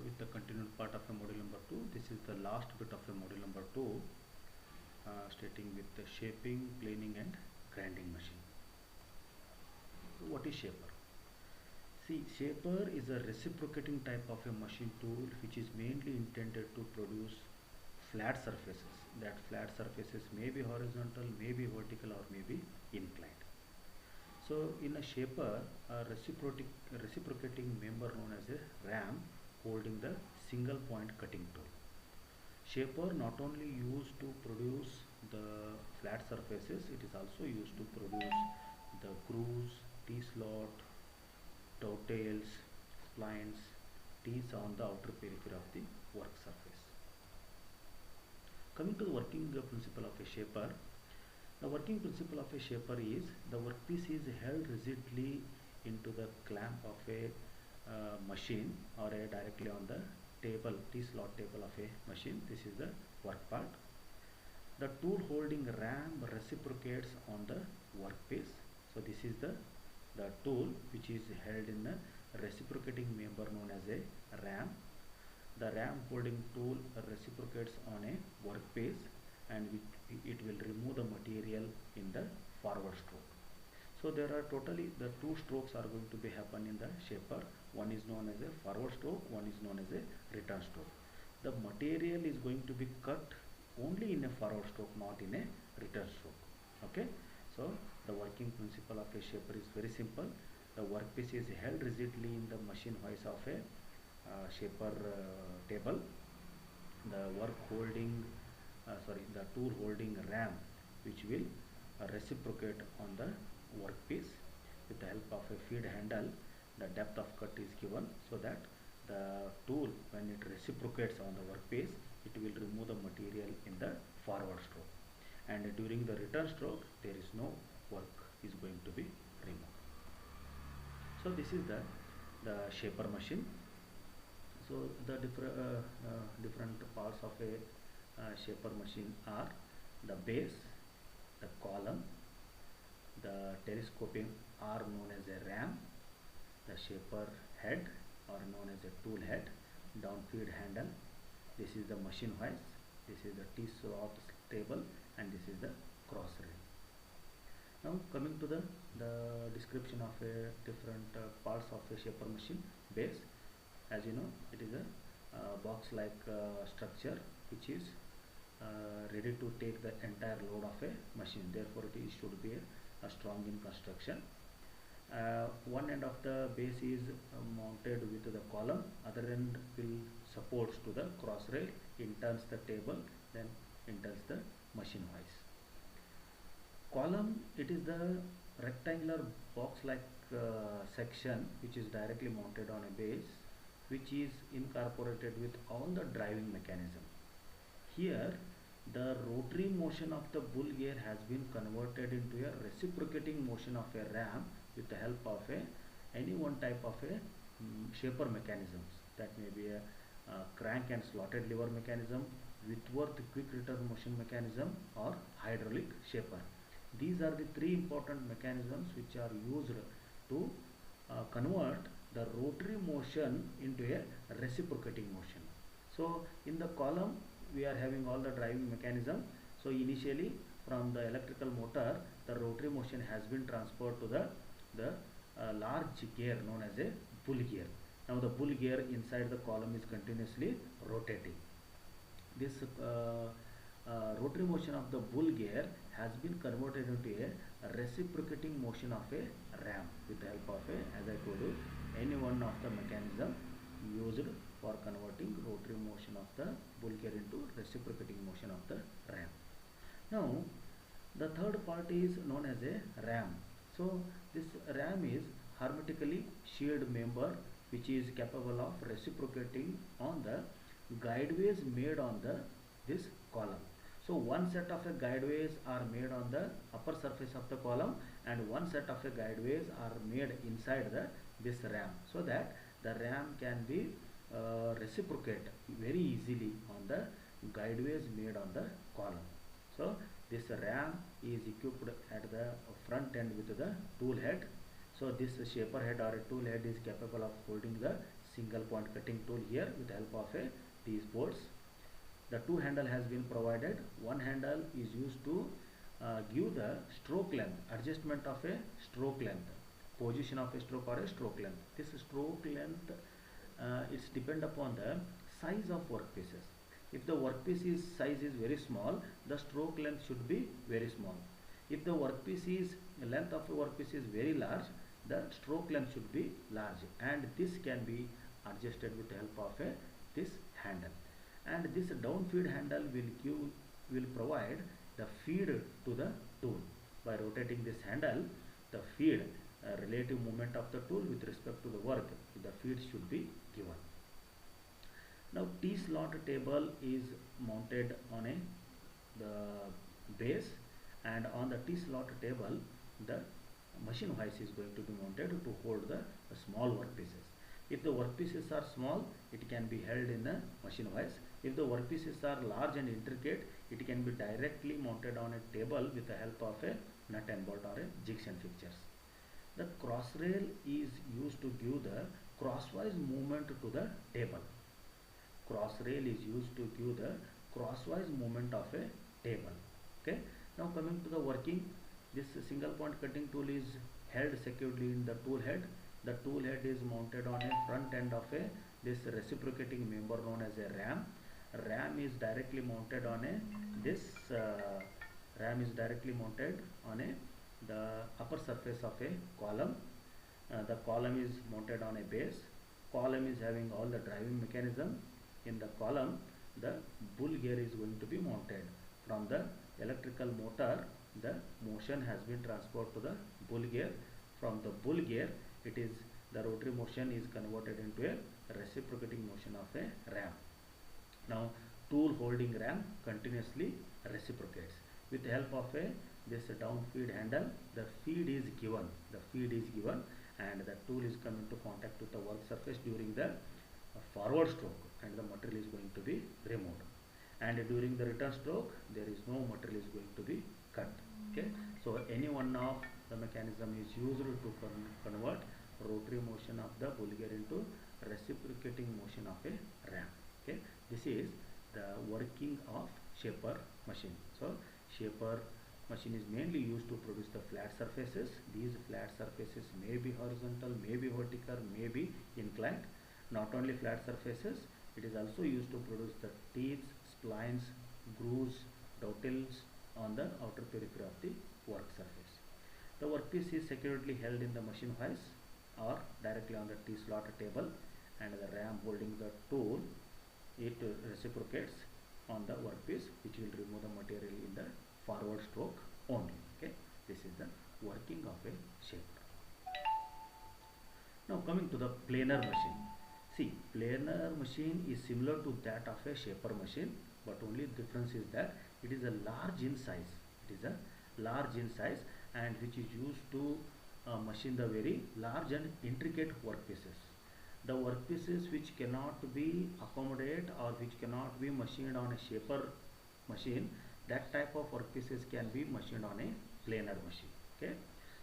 with the continued part of a module number 2. This is the last bit of a module number 2, stating with the shaping, planing and grinding machine. So what is shaper? See, shaper is a reciprocating type of a machine tool which is mainly intended to produce flat surfaces. That flat surfaces may be horizontal, may be vertical or may be inclined. So in a shaper, a reciprocating member known as a ram holding the single point cutting tool. Shaper not only used to produce the flat surfaces, it is also used to produce the grooves, T-slot, dovetails, splines, T's on the outer periphery of the work surface. Coming to the working principle of a shaper, the working principle of a shaper is the workpiece is held rigidly into the clamp of a machine or directly on the table, T-slot table of a machine. This is the work part. The tool holding ram reciprocates on the workpiece. So this is the tool which is held in a reciprocating member known as a ram. The ram holding tool reciprocates on a workpiece and it will remove the material in the forward stroke. So there are totally the two strokes are going to be happen in the shaper. One is known as a forward stroke, one is known as a return stroke. The material is going to be cut only in a forward stroke, not in a return stroke. Okay, so the working principle of a shaper is very simple. The workpiece is held rigidly in the machine hoist of a shaper table. The the tool holding ram which will reciprocate on the workpiece. With the help of a feed handle, the depth of cut is given so that the tool, when it reciprocates on the workpiece, it will remove the material in the forward stroke, and during the return stroke there is no work is going to be removed. So this is the shaper machine. So the different parts of a shaper machine are the base, the column, the telescoping arm known as a ram, the shaper head or known as a tool head, down feed handle. This is the machine hoist, this is the T-slot table, and this is the cross rail. Now coming to the description of a different parts of a shaper machine. Base, as you know, it is a box like structure which is ready to take the entire load of a machine. Therefore it should be a strong in construction. One end of the base is mounted with the column, other end will supports to the cross rail, interns the table, then interns the machine hoist. Column, it is the rectangular box like section which is directly mounted on a base, which is incorporated with all the driving mechanism. Here the rotary motion of the bull gear has been converted into a reciprocating motion of a ram with the help of any one type of a shaper mechanisms. That may be a crank and slotted lever mechanism, Whitworth quick return motion mechanism, or hydraulic shaper. These are the three important mechanisms which are used to convert the rotary motion into a reciprocating motion. So in the column we are having all the driving mechanism. So initially from the electrical motor, the rotary motion has been transferred to the large gear known as a bull gear. Now the bull gear inside the column is continuously rotating. This rotary motion of the bull gear has been converted into a reciprocating motion of a ram with the help of as I told you, any one of the mechanism used for converting rotary motion of the bull gear into reciprocating motion of the ram. Now the third part is known as a ram. So this ram is hermetically sealed member which is capable of reciprocating on the guideways made on this column. So one set of a guideways are made on the upper surface of the column and one set of a guideways are made inside this ram, so that the ram can be reciprocate very easily on the guideways made on the column. So this ram is equipped at the front end with the tool head. So this shaper head or a tool head is capable of holding the single point cutting tool here with the help of these boards. The two handle has been provided. One handle is used to give the stroke length, adjustment of a stroke length, position of a stroke or a stroke length. This stroke length it's depend upon the size of workpieces. If the workpiece size is very small, the stroke length should be very small. If the length of a workpiece is very large, the stroke length should be large, and this can be adjusted with the help of this handle. And this down feed handle will provide the feed to the tool. By rotating this handle, the feed relative movement of the tool with respect to the work, the feed should be given. Now T-slot table is mounted on the base, and on the T-slot table the machine hoist is going to be mounted to hold the small workpieces. If the workpieces are small, it can be held in the machine hoist. If the workpieces are large and intricate, it can be directly mounted on a table with the help of a nut and bolt or a jigs and fixtures. The cross rail is used to give the crosswise movement to the table. Cross rail is used to give the crosswise movement of a table. Okay. Now coming to the working, this single point cutting tool is held securely in the tool head. The tool head is mounted on a front end of this reciprocating member known as a ram. Ram is directly mounted on the upper surface of a column. The column is mounted on a base. Column is having all the driving mechanism. In the column, the bull gear is going to be mounted. From the electrical motor, the motion has been transferred to the bull gear. From the bull gear, the rotary motion is converted into a reciprocating motion of a ram. Now tool holding ram continuously reciprocates. With the help of this down feed handle, the feed is given. And the tool is coming to contact with the work surface during the forward stroke, and the material is going to be removed. And during the return stroke, there is no material is going to be cut. Okay. So any one of the mechanism is used to convert rotary motion of the bull gear into reciprocating motion of a ram. Okay. This is the working of shaper machine. So shaper machine is mainly used to produce the flat surfaces. These flat surfaces may be horizontal, may be vertical, may be inclined. Not only flat surfaces, it is also used to produce the teeth, splines, grooves, dovetails on the outer periphery of the work surface. The workpiece is securely held in the machine hoist or directly on the T-slot table, and the ram holding the tool, it reciprocates on the workpiece, which will remove the material in the forward stroke only. Okay, this is the working of a shaper. Now coming to the planer machine. See, planer machine is similar to that of a shaper machine, but only difference is that it is a large in size. And which is used to machine the very large and intricate workpieces. The workpieces which cannot be accommodated or which cannot be machined on a shaper machine, that type of workpieces can be machined on a planer machine. Okay.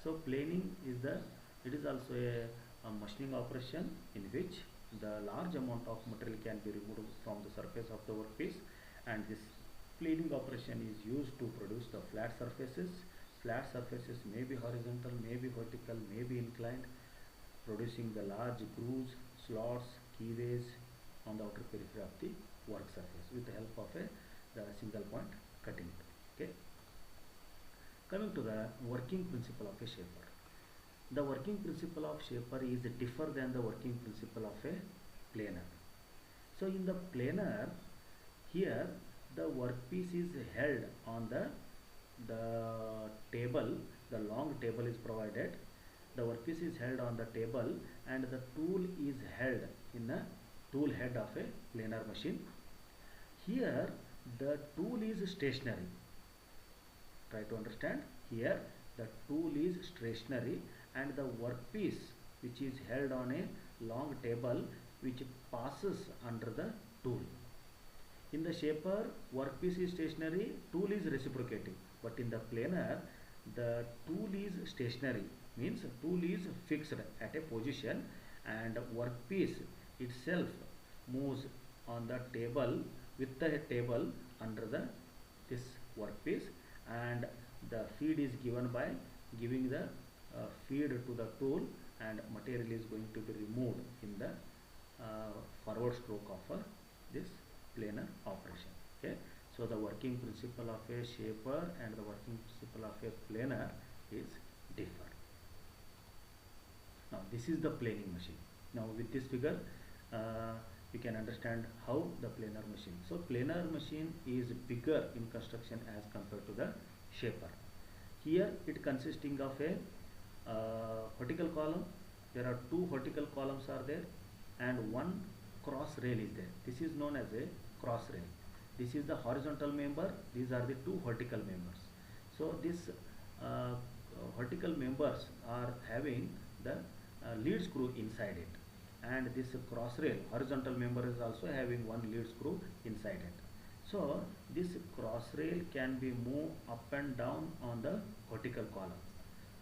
So planing is also a machining operation in which the large amount of material can be removed from the surface of the workpiece, and this planing operation is used to produce the flat surfaces. Flat surfaces may be horizontal, may be vertical, may be inclined, producing the large grooves, slots, keyways on the outer periphery of the work surface with the help of the single point cutting tool. Okay. Coming to the working principle of a shaper. The working principle of shaper is different than the working principle of a planer. So in the planer, here the workpiece is held on the table. The long table is provided. The workpiece is held on the table, and the tool is held in the tool head of a planer machine. Here the tool is stationary. Try to understand. Here the tool is stationary, and the workpiece which is held on a long table which passes under the tool. In the shaper, workpiece is stationary, tool is reciprocating. But in the planer, the tool is stationary, means tool is fixed at a position, and workpiece itself moves on the table, with the table under the this workpiece, and the feed is given by giving the feed to the tool, and material is going to be removed in the forward stroke of this planer operation. Okay, so the working principle of a shaper and the working principle of a planer is different. Now this is the planing machine. Now with this figure you can understand how the planer machine. So planer machine is bigger in construction as compared to the shaper. Here it consisting of a vertical column. There are two vertical columns are there, and one cross rail is there. This is known as a cross rail. This is the horizontal member. These are the two vertical members. So this vertical members are having the lead screw inside it, and this cross rail horizontal member is also having one lead screw inside it. So this cross rail can be moved up and down on the vertical column.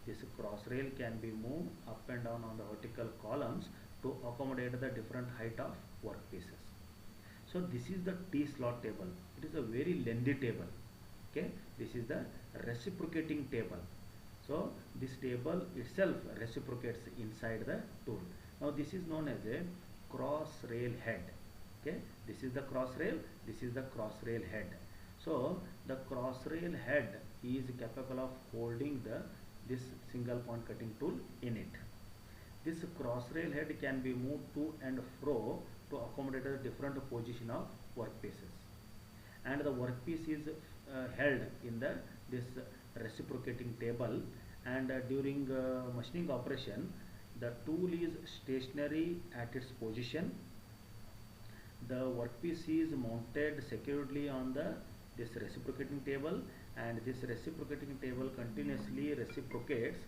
This cross rail can be moved up and down on the vertical columns to accommodate the different height of workpieces. So this is the T-slot table. It is a very lengthy table. Okay, this is the reciprocating table. So this table itself reciprocates inside the tool. Now this is known as a cross rail head. Okay, this is the cross rail, this is the cross rail head. So the cross rail head is capable of holding this single point cutting tool in it. This cross rail head can be moved to and fro to accommodate a different position of workpieces, and the workpiece is held in this reciprocating table, and during machining operation the tool is stationary at its position. The workpiece is mounted securely on this reciprocating table, and this reciprocating table continuously reciprocates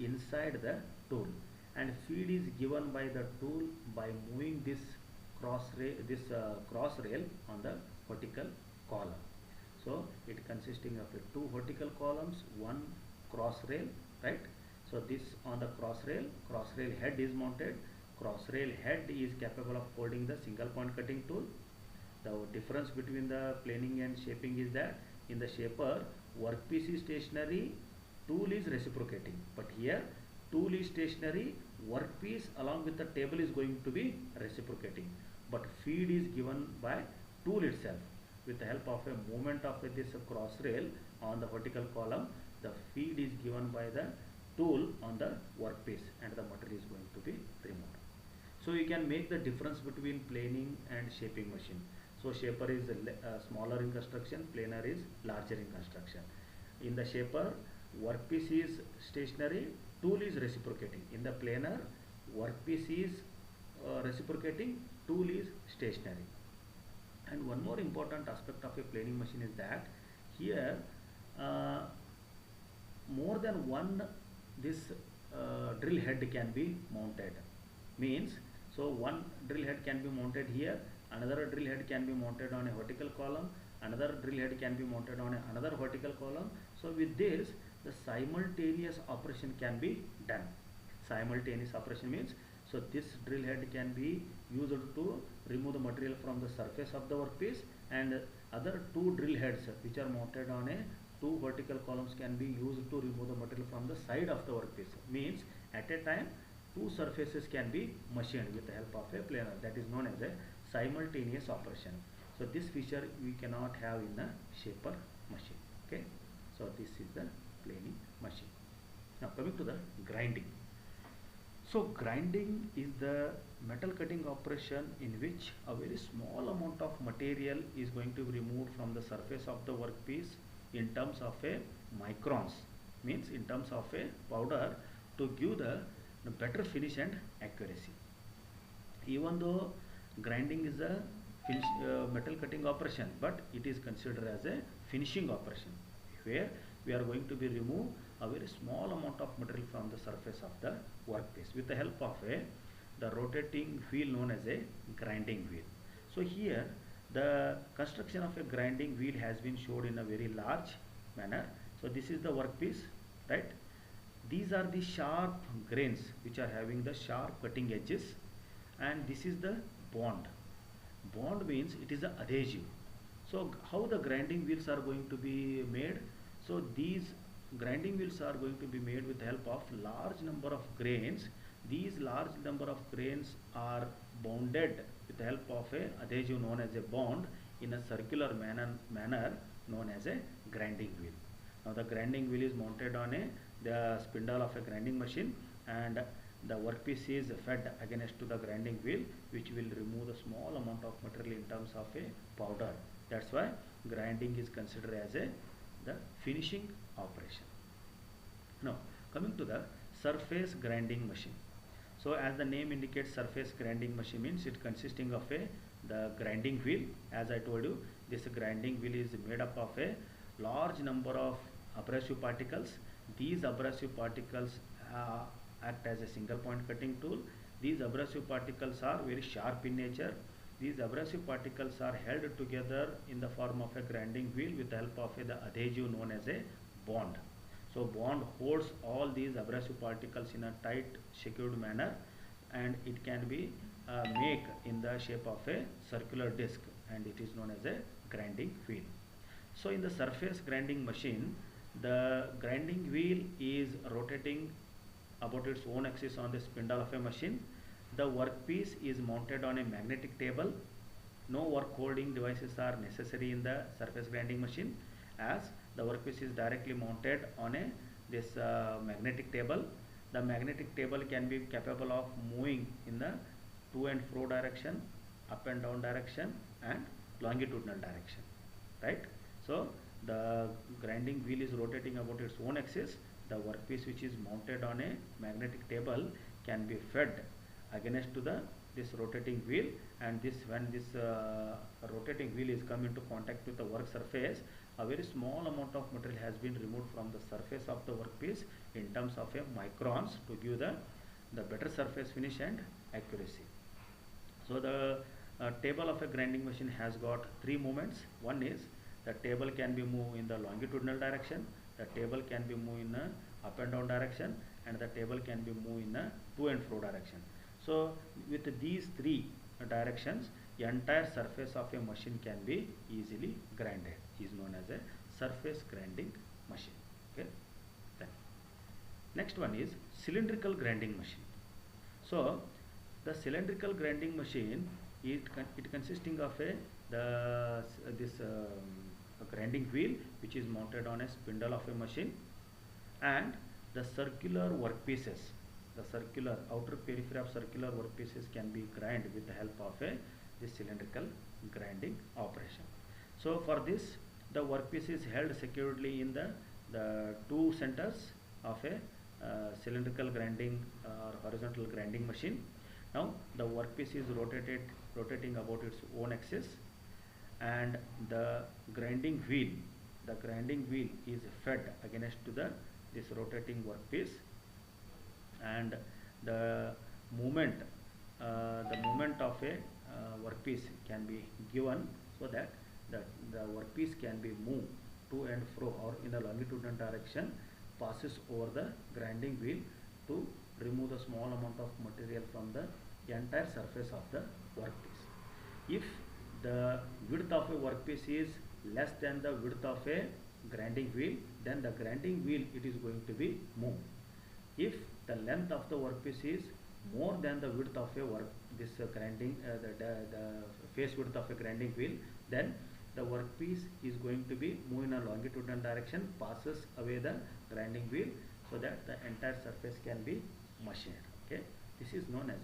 inside the tool, and feed is given by the tool by moving this cross rail on the vertical column. So it consisting of two vertical columns, one cross rail, right? So this on the cross rail head is mounted. Cross rail head is capable of holding the single point cutting tool. The difference between the planing and shaping is that in the shaper, workpiece is stationary, tool is reciprocating, but here tool is stationary, workpiece along with the table is going to be reciprocating, but feed is given by tool itself. With the help of a movement of this cross rail on the vertical column, the feed is given by the tool on the workpiece, and the material is going to be removed. So you can make the difference between planing and shaping machine. So shaper is smaller in construction, planer is larger in construction. In the shaper, workpiece is stationary, tool is reciprocating. In the planer, workpiece is reciprocating, tool is stationary. And one more important aspect of a planing machine is that here more than one this drill head can be mounted. Means, so one drill head can be mounted here, another drill head can be mounted on a vertical column, another drill head can be mounted on another vertical column. So with this, the simultaneous operation can be done. Simultaneous operation means, so this drill head can be used to remove the material from the surface of the workpiece, and other two drill heads which are mounted on two vertical columns can be used to remove the material from the side of the workpiece. Means at a time two surfaces can be machined with the help of a planer. That is known as a simultaneous operation. So this feature we cannot have in a shaper machine. Okay, so this is the planing machine. Now coming to the grinding. So grinding is the metal cutting operation in which a very small amount of material is going to be removed from the surface of the workpiece in terms of a microns, means in terms of a powder, to give the better finish and accuracy. Even though grinding is a metal cutting operation, but it is considered as a finishing operation, where we are going to be remove a very small amount of material from the surface of the workpiece with the help of the rotating wheel known as a grinding wheel. So here the construction of a grinding wheel has been shown in a very large manner. So this is the workpiece, right? These are the sharp grains which are having the sharp cutting edges, and this is the bond. Bond means it is the adhesive. So how the grinding wheels are going to be made? So these grinding wheels are going to be made with the help of large number of grains. These large number of grains are bonded with the help of a adhesive known as a bond in a circular manner known as a grinding wheel. Now the grinding wheel is mounted on the spindle of a grinding machine, and the workpiece is fed against to the grinding wheel, which will remove the small amount of material in terms of a powder. That's why grinding is considered as the finishing operation. Now coming to the surface grinding machine. So as the name indicates, surface grinding machine means it consisting of the grinding wheel. As I told you, this grinding wheel is made up of a large number of abrasive particles. These abrasive particles act as a single point cutting tool. These abrasive particles are very sharp in nature. These abrasive particles are held together in the form of a grinding wheel with the help of the adhesive known as a bond. So bond holds all these abrasive particles in a tight secured manner, and it can be made in the shape of a circular disc, and it is known as a grinding wheel. So in the surface grinding machine, the grinding wheel is rotating about its own axis on the spindle of a machine. The workpiece is mounted on a magnetic table. No work holding devices are necessary in the surface grinding machine, as the workpiece is directly mounted on this magnetic table. The magnetic table can be capable of moving in the to and fro direction, up and down direction, and longitudinal direction, right? So the grinding wheel is rotating about its own axis. The workpiece, which is mounted on a magnetic table, can be fed against to this rotating wheel, and when this rotating wheel is come into contact with the work surface, a very small amount of material has been removed from the surface of the workpiece in terms of a microns to give the better surface finish and accuracy. So the table of a grinding machine has got three movements. One is the table can be moved in the longitudinal direction, the table can be moved in a up and down direction, and the table can be moved in a to and fro direction. So with these three directions, the entire surface of a machine can be easily grinded. Is known as a surface grinding machine. Okay. Then next one is cylindrical grinding machine. So the cylindrical grinding machine, it consisting of this grinding wheel, which is mounted on a spindle of a machine, and the circular workpieces. The circular outer periphery of circular workpieces can be grind with the help of this cylindrical grinding operation. So for this, the workpiece is held securely in the two centers of a cylindrical grinding or horizontal grinding machine. Now the workpiece is rotating about its own axis, and the grinding wheel is fed against to this rotating workpiece, and the movement of a workpiece can be given so that the workpiece can be moved to and fro or in the longitudinal direction, passes over the grinding wheel to remove the small amount of material from the entire surface of the workpiece. If the width of a workpiece is less than the width of a grinding wheel, then the grinding wheel it is going to be moved. If the length of the workpiece is more than the width of a the face width of a grinding wheel, then the workpiece is going to be moved in a longitudinal direction, passes away the grinding wheel, so that the entire surface can be machined. Okay, this is known as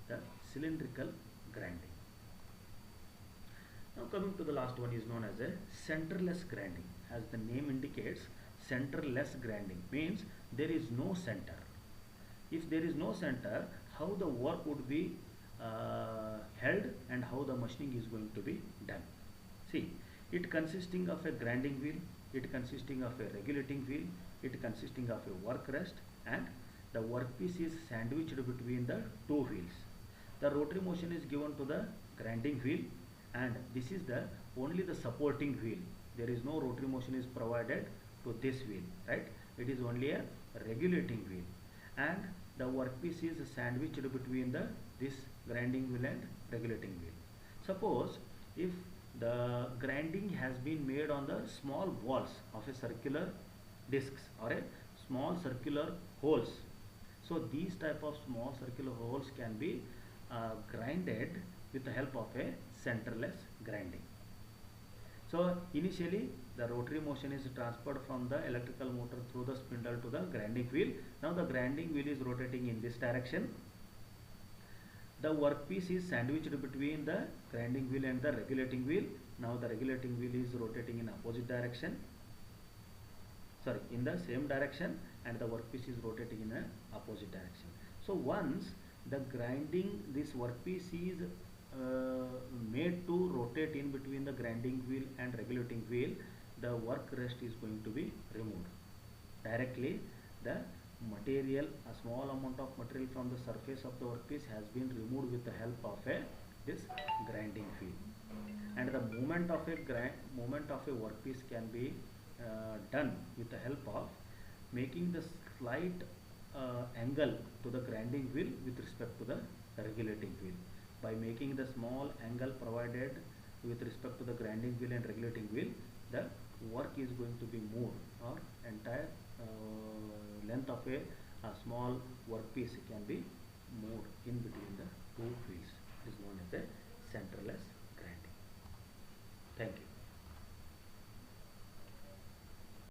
the cylindrical grinding. Now coming to the last one is known as a centerless grinding. As the name indicates, centerless grinding means there is no center. If there is no center, how the work would be held and how the machining is going to be done. See, it consisting of a grinding wheel, it consisting of a regulating wheel, it consisting of a work rest, and the workpiece is sandwiched between the two wheels. The rotary motion is given to the grinding wheel, and this is the only the supporting wheel. There is no rotary motion is provided to this wheel, right? It is only a regulating wheel, and the workpiece is sandwiched between this grinding wheel and regulating wheel. Suppose if the grinding has been made on the small walls of a circular discs or a small circular holes. So these type of small circular holes can be grinded with the help of a centerless grinding. So initially the rotary motion is transferred from the electrical motor through the spindle to the grinding wheel. Now the grinding wheel is rotating in this direction. The workpiece is sandwiched between the grinding wheel and the regulating wheel. Now the regulating wheel is rotating in opposite direction, sorry, in the same direction, and the workpiece is rotating in the opposite direction. So once the grinding, this workpiece is made to rotate in between the grinding wheel and regulating wheel, the work rest is going to be removed. Directly the material, a small amount of material from the surface of the workpiece has been removed with the help of this grinding wheel. And the movement of a workpiece can be done with the help of making the slight angle to the grinding wheel with respect to the regulating wheel. By making the small angle provided with respect to the grinding wheel and regulating wheel, the work is going to be moved, or entire length of a small workpiece can be moved in between the two wheels. It is known as a centerless grinding. Thank you.